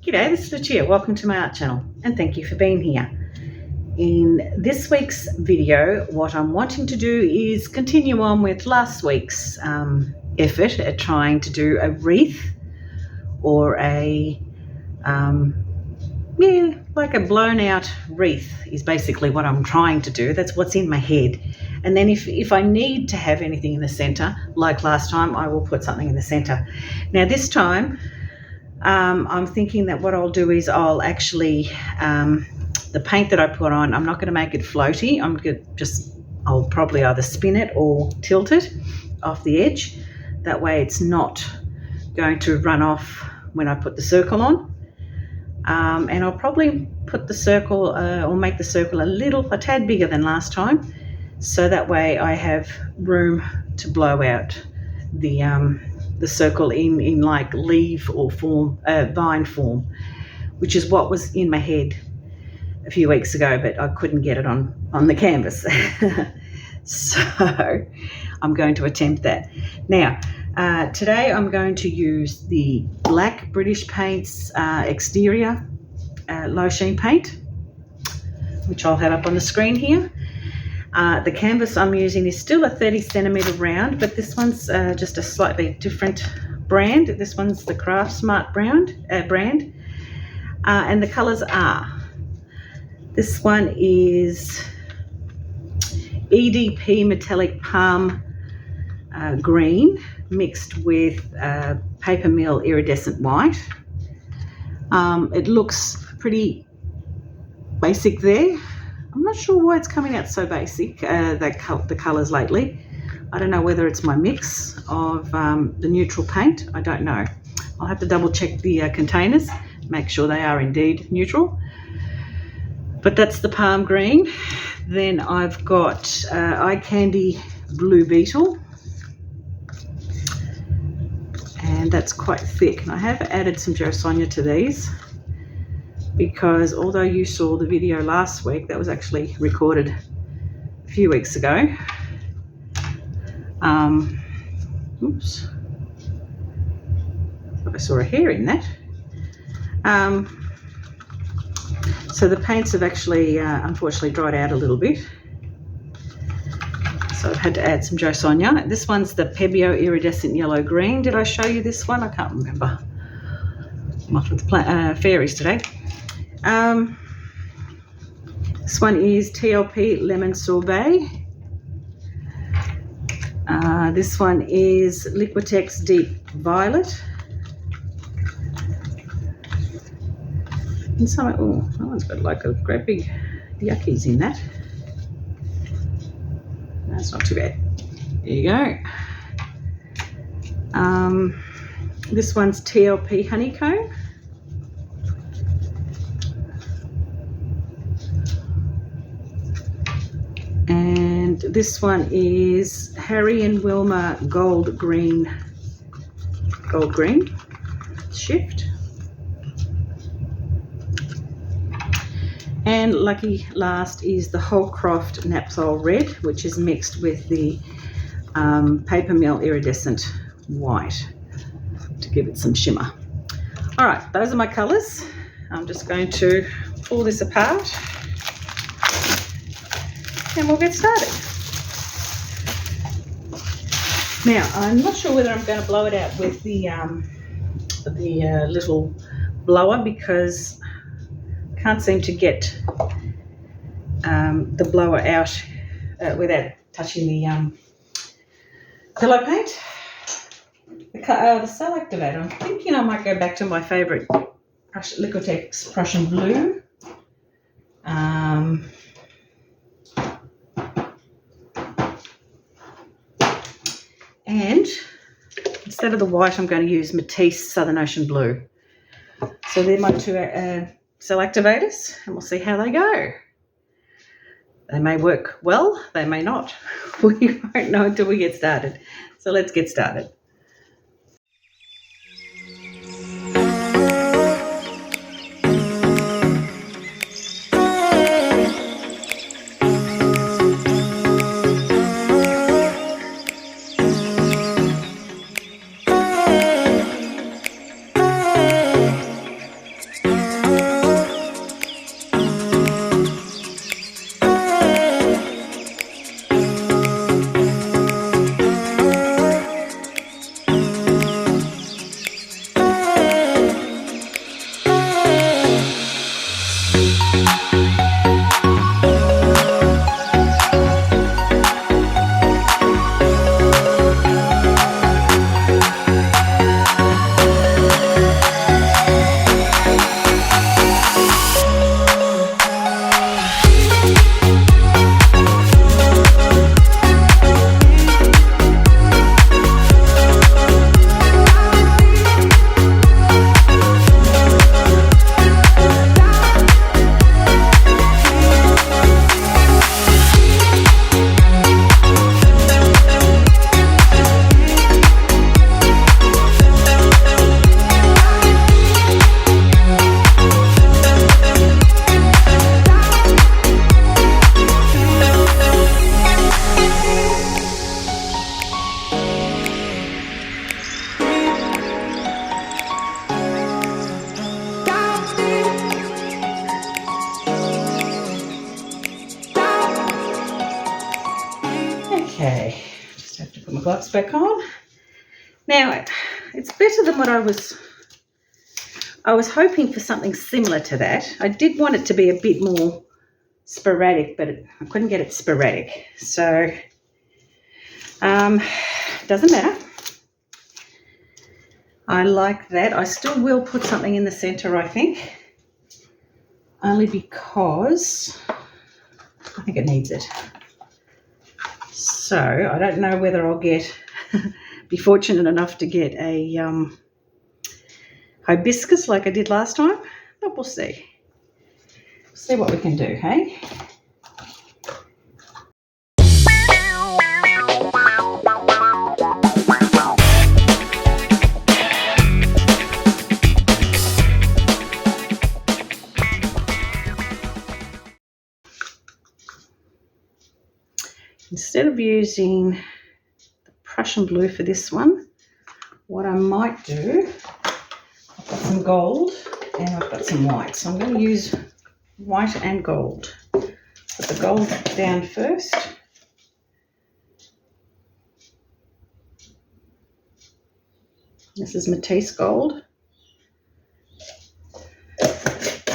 G'day, this is Lucia. Welcome to my art channel and thank you for being here. In this week's video, what I'm wanting to do is continue on with last week's effort at trying to do a wreath or like a blown out wreath is basically what I'm trying to do. That's what's in my head. And then if I need to have anything in the center, like last time, I will put something in the center. Now this time, I'm thinking that what I'll do is I'll actually, the paint that I put on, I'm not going to make it floaty. I'll probably either spin it or tilt it off the edge. That way it's not going to run off when I put the circle on. And I'll probably put the circle or make the circle a tad bigger than last time. So that way I have room to blow out the circle in like leaf or vine form, which is what was in my head a few weeks ago, but I couldn't get it on the canvas. So I'm going to attempt that. Now, today I'm going to use the black British Paints exterior low sheen paint, which I'll have up on the screen here. The canvas I'm using is still a 30 centimetre round, but this one's just a slightly different brand. This one's the Craft Smart brand. And the colours are, this one is EDP Metallic Palm Green mixed with Papermill Iridescent White. It looks pretty basic there. I'm not sure why it's coming out so basic, the colours lately. I don't know whether it's my mix of the neutral paint. I don't know. I'll have to double check the containers, make sure they are indeed neutral. But that's the palm green. Then I've got Eye Candy Blue Beetle. And that's quite thick. And I have added some Josonja to these, because although you saw the video last week, that was actually recorded a few weeks ago. Oops. I saw a hair in that. So the paints have actually unfortunately dried out a little bit. So I've had to add some Josonja. This one's the PEBEO Iridescent Yellow Green. Did I show you this one? I can't remember. I'm off with the fairies today. This one is TLP Lemon Sorbet. This one is Liquitex Deep Violet. And that one's got like a great big yuckies in that. That's not too bad. There you go. This one's TLP Honeycomb. And this one is Harry and Wilma Gold Green Shift. And lucky last is the Holcroft Napthol Red, which is mixed with the Papermill Iridescent White to give it some shimmer. All right, those are my colours. I'm just going to pull this apart and we'll get started. Now, I'm not sure whether I'm going to blow it out with the little blower, because I can't seem to get the blower out without touching the pillow paint. The cell activator, I'm thinking I might go back to my favourite Liquitex Prussian blue. And instead of the white, I'm going to use Matisse Southern Ocean Blue. So they're my two cell activators, and we'll see how they go. They may work well, they may not. We won't know until we get started. So let's get started. Okay, just have to put my gloves back on. Now, it's better than what I was hoping for, something similar to that. I did want it to be a bit more sporadic, but I couldn't get it sporadic. So, doesn't matter. I like that. I still will put something in the center, I think, only because I think it needs it. So I don't know whether I'll be fortunate enough to get a hibiscus like I did last time, but we'll see. See what we can do, hey? Instead of using the Prussian blue for this one, what I might do, I've got some gold and I've got some white. So I'm going to use white and gold. Put the gold down first. This is Matisse gold. It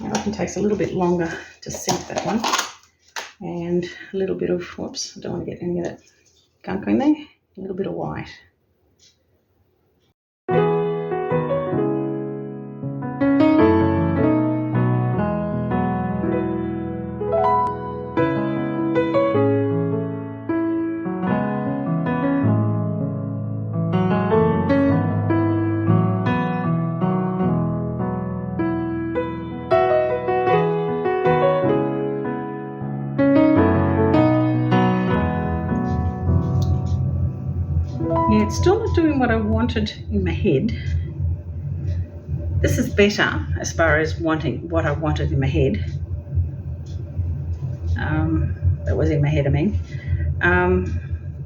often takes a little bit longer to sink, that one. And a little bit of, whoops, I don't want to get any of that gunk in there. A little bit of white. Yeah, it's still not doing what I wanted in my head. This is better as far as wanting what I wanted in my head. That was in my head, I mean.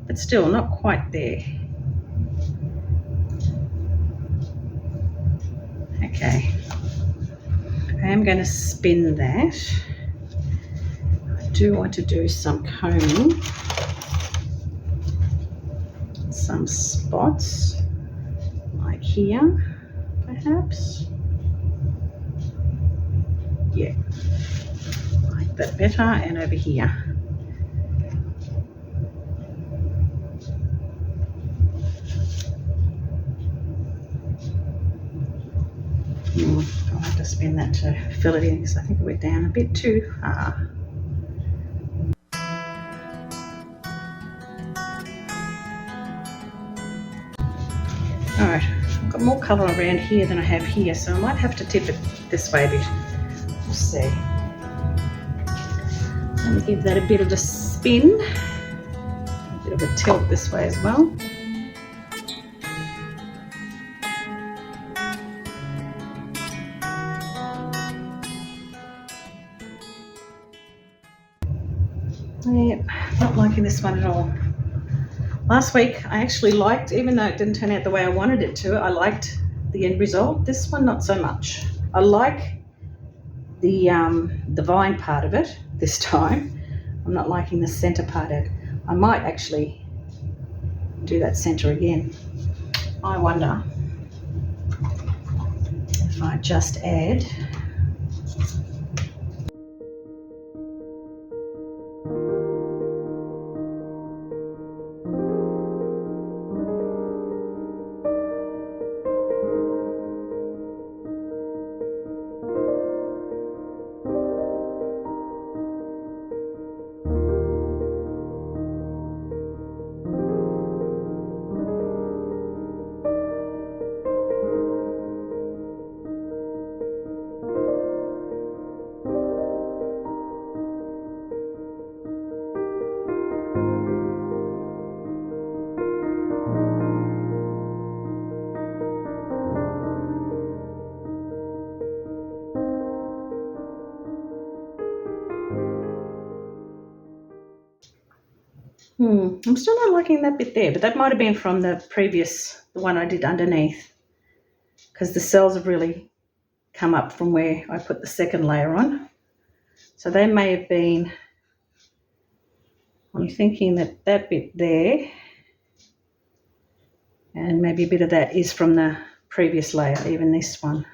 But still not quite there. Okay. I am going to spin that. I do want to do some combing. Some spots, like here, perhaps. Yeah, like that better, and over here. I'll have to spin that to fill it in because I think it went down a bit too far. Alright, I've got more colour around here than I have here, so I might have to tip it this way a bit. We'll see. Let me give that a bit of a spin, a bit of a tilt this way as well. Yep, not liking this one at all. Last week I actually liked, even though it didn't turn out the way I wanted it to, I liked the end result. This one not so much. I like the vine part of it this time. I'm not liking the centre part of it. I might actually do that centre again. I wonder if I just add I'm still not liking that bit there, but that might have been from the one I did underneath, because the cells have really come up from where I put the second layer on. So they may have been I'm thinking that that bit there and maybe a bit of that is from the previous layer, even this one.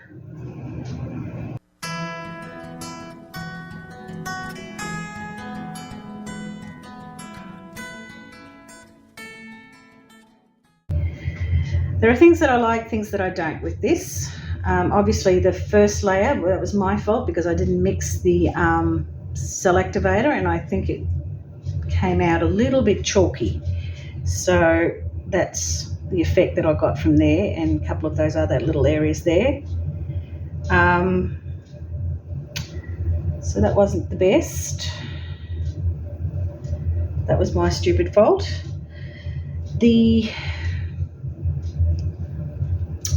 There are things that I like, things that I don't with this. Obviously the first layer, well, that was my fault because I didn't mix the cell activator and I think it came out a little bit chalky. So that's the effect that I got from there and a couple of those other little areas there. So that wasn't the best. That was my stupid fault. The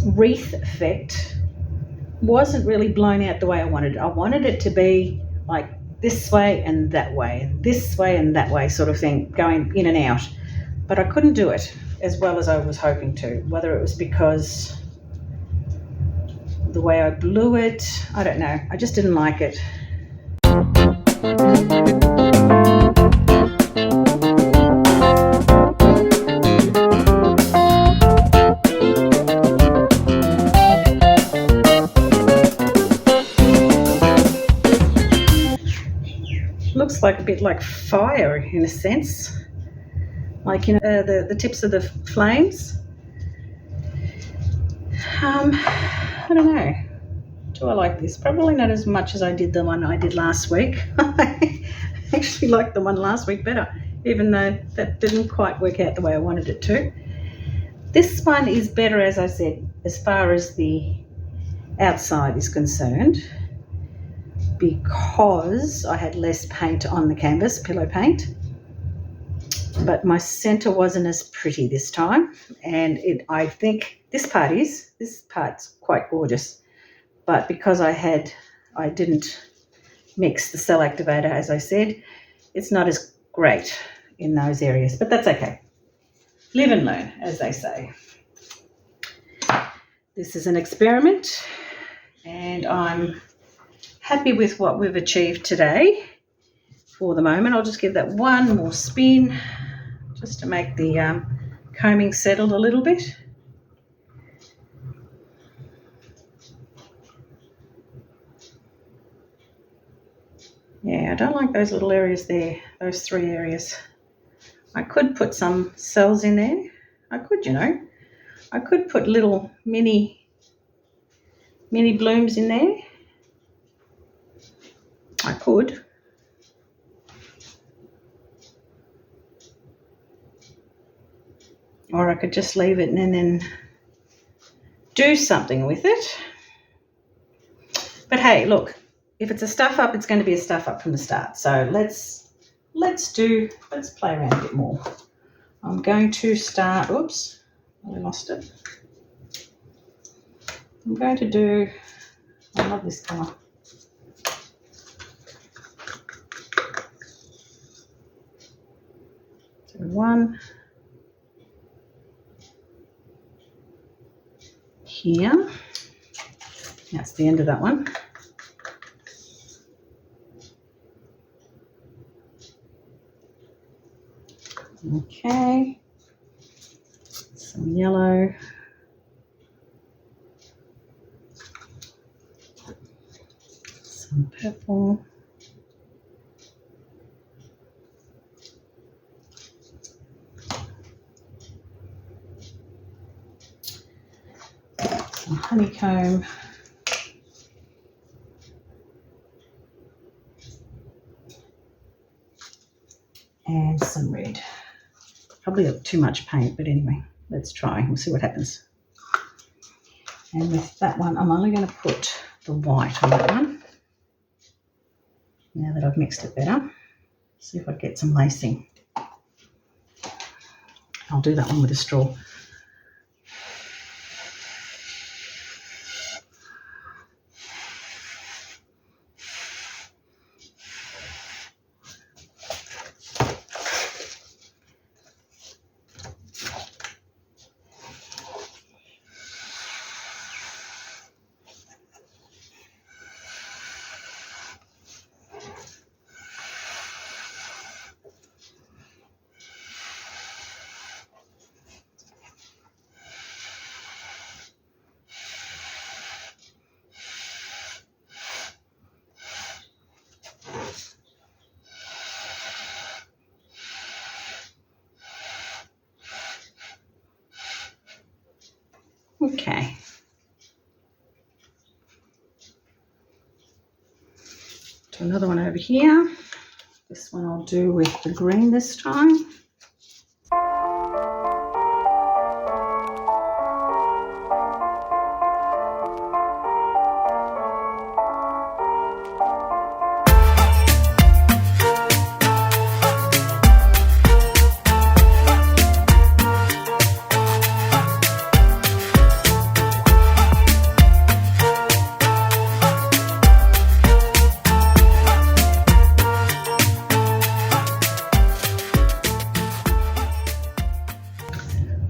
wreath effect wasn't really blown out the way I wanted it. I wanted it to be like this way and that way, this way and that way sort of thing, going in and out. But I couldn't do it as well as I was hoping to, whether it was because the way I blew it, I don't know. I just didn't like it. Looks like a bit like fire in a sense, like, you know, the tips of the flames. I don't know. Do I like this? Probably not as much as I did the one I did last week. I actually liked the one last week better, even though that didn't quite work out the way I wanted it to. This one is better, as I said, as far as the outside is concerned, because I had less paint on the canvas, pillow paint, but my center wasn't as pretty this time. And I think this part's quite gorgeous, but because I didn't mix the cell activator, as I said, it's not as great in those areas, but that's okay. Live and learn, as they say. This is an experiment and I'm happy with what we've achieved today for the moment. I'll just give that one more spin just to make the combing settled a little bit. Yeah, I don't like those little areas there, those three areas. I could put some cells in there. I could, you know. I could put little mini blooms in there. I could. Or I could just leave it and then do something with it. But hey, look, if it's a stuff up, it's going to be a stuff up from the start. So let's play around a bit more. I'm going to start, oops, I lost it. I'm going to do, I love this colour. So one here. That's the end of that one. Okay, some yellow. Some purple. Some honeycomb. And some red. Probably too much paint, but anyway, let's try. We'll see what happens. And with that one, I'm only going to put the white on that one. Now that I've mixed it better, see if I get some lacing. I'll do that one with a straw. Okay. Do another one over here. This one I'll do with the green this time.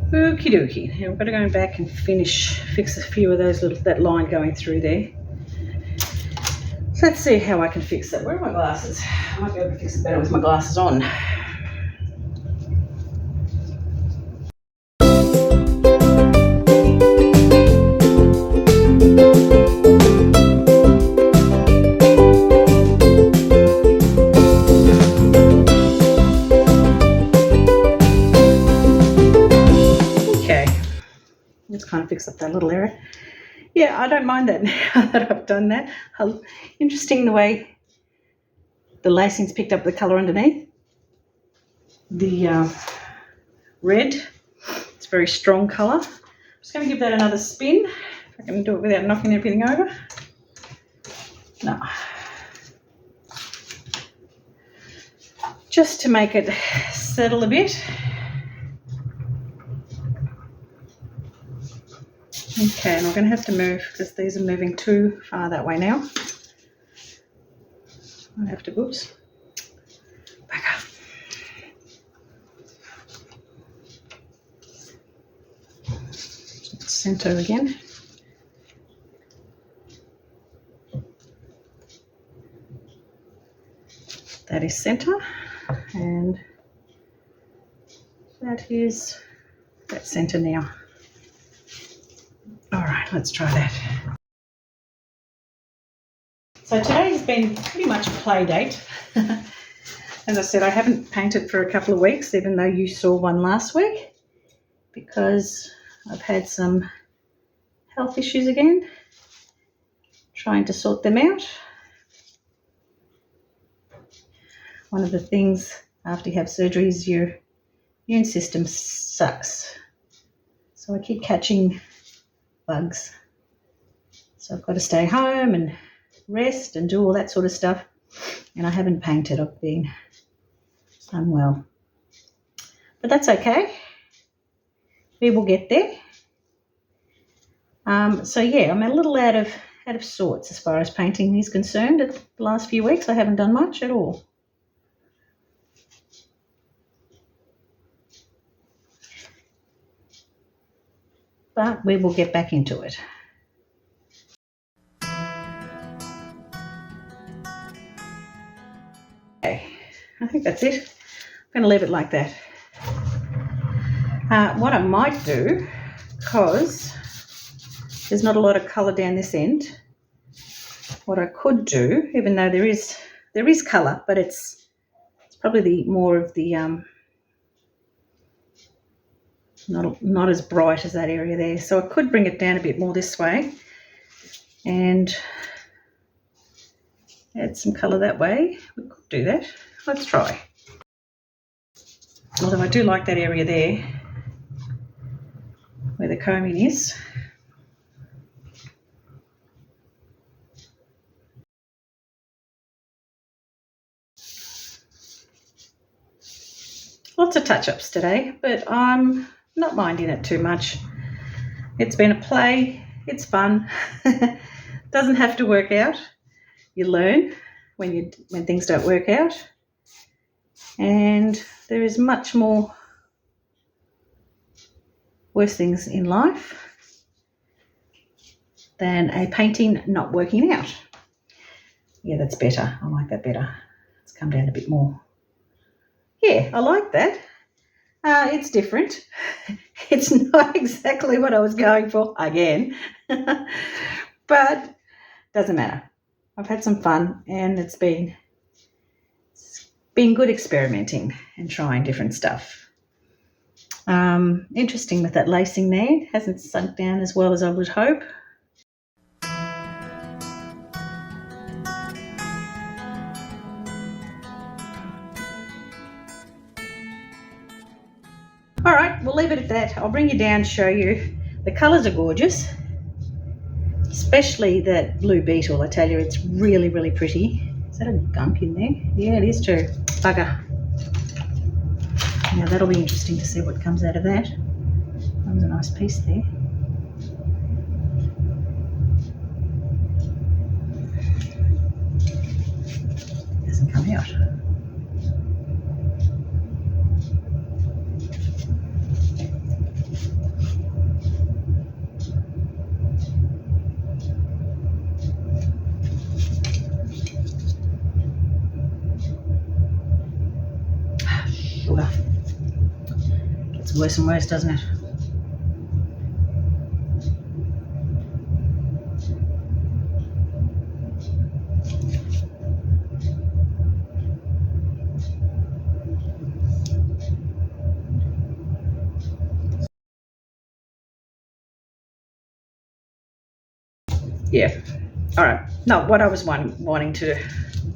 Okie dokie. Now we've got to go back and fix a few of those that line going through there. So let's see how I can fix that. Where are my glasses? I might be able to fix it better with my glasses on. Kind of fix up that little area. Yeah, I don't mind that now that I've done that. Interesting the way the lacing's picked up the colour underneath. The red, it's a very strong colour. I'm just going to give that another spin. If I can do it without knocking everything over. No. Just to make it settle a bit. Okay, and I'm going to have to move because these are moving too far that way now. I have to, oops, back up. Centre again. That is centre, and that is that centre now. All right, let's try that. So today has been pretty much a play date. As I said, I haven't painted for a couple of weeks, even though you saw one last week, because I've had some health issues again, trying to sort them out. One of the things after you have surgery is your immune system sucks. So I keep catching bugs. So I've got to stay home and rest and do all that sort of stuff. And I haven't painted. I've been unwell. But that's okay. We will get there. So yeah, I'm a little out of sorts as far as painting is concerned. The last few weeks I haven't done much at all. But we will get back into it. Okay, I think that's it. I'm going to leave it like that. What I might do, because there's not a lot of colour down this end, what I could do, even though there is colour, but it's probably more of the not as bright as that area there. So I could bring it down a bit more this way and add some colour that way. We could do that. Let's try. Although I do like that area there where the combing is. Lots of touch-ups today, but I'm not minding it too much. It's been a play, it's fun. Doesn't have to work out. You learn when things don't work out. And there is much more worse things in life than a painting not working out. Yeah, that's better. I like that better. It's come down a bit more. Yeah, I like that. It's different. It's not exactly what I was going for again, but doesn't matter. I've had some fun and it's been good experimenting and trying different stuff. Interesting with that lacing there. Hasn't sunk down as well as I would hope. All right, we'll leave it at that. I'll bring you down to show you. The colours are gorgeous, especially that blue beetle. I tell you, it's really, really pretty. Is that a gunk in there? Yeah, it is too. Bugger. Now that'll be interesting to see what comes out of that. That was a nice piece there. Hasn't come out. Sugar. Gets worse and worse, doesn't it? Yeah. All right. Not what I was wanting to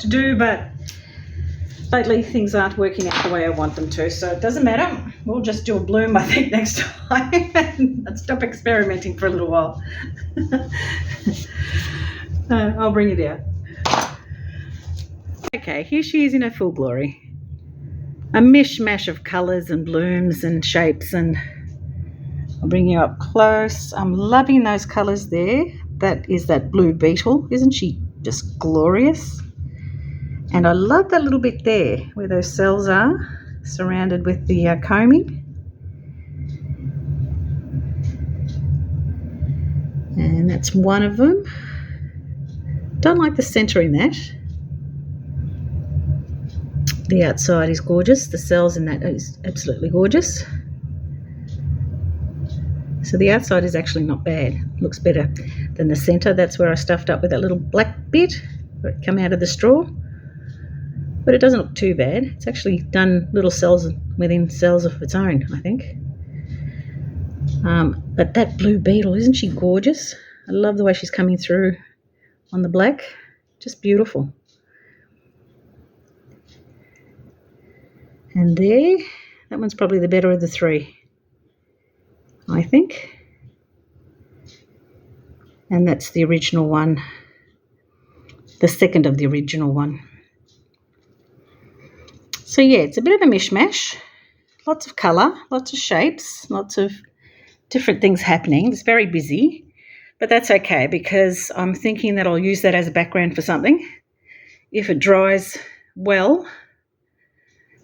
do, but lately things aren't working out the way I want them to, so it doesn't matter. We'll just do a bloom, I think, next time and stop experimenting for a little while. I'll bring you down. Okay, here she is in her full glory. A mishmash of colours and blooms and shapes, and I'll bring you up close. I'm loving those colours there. That is that blue beetle. Isn't she just glorious? And I love that little bit there where those cells are surrounded with the combing. And that's one of them. Don't like the centre in that. The outside is gorgeous. The cells in that is absolutely gorgeous. So the outside is actually not bad. Looks better than the centre. That's where I stuffed up with that little black bit where it came out of the straw. But it doesn't look too bad. It's actually done little cells within cells of its own, I think. But that blue beetle, isn't she gorgeous? I love the way she's coming through on the black. Just beautiful. And there, that one's probably the better of the three, I think. And that's the original one, the second of the original one. So yeah, it's a bit of a mishmash, lots of colour, lots of shapes, lots of different things happening. It's very busy, but that's okay because I'm thinking that I'll use that as a background for something. If it dries well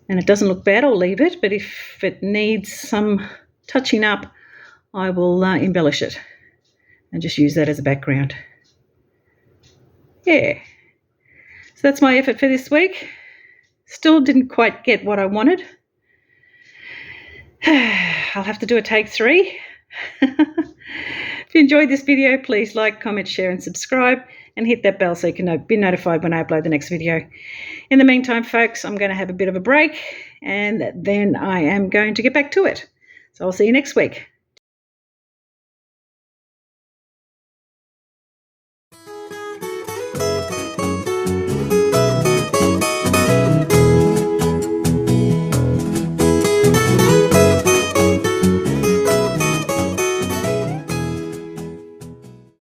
and it doesn't look bad, I'll leave it, but if it needs some touching up, I will embellish it and just use that as a background. Yeah, so that's my effort for this week. Still didn't quite get what I wanted. I'll have to do a take 3. If you enjoyed this video, please like, comment, share and subscribe and hit that bell so you can be notified when I upload the next video. In the meantime, folks, I'm going to have a bit of a break and then I am going to get back to it. So I'll see you next week.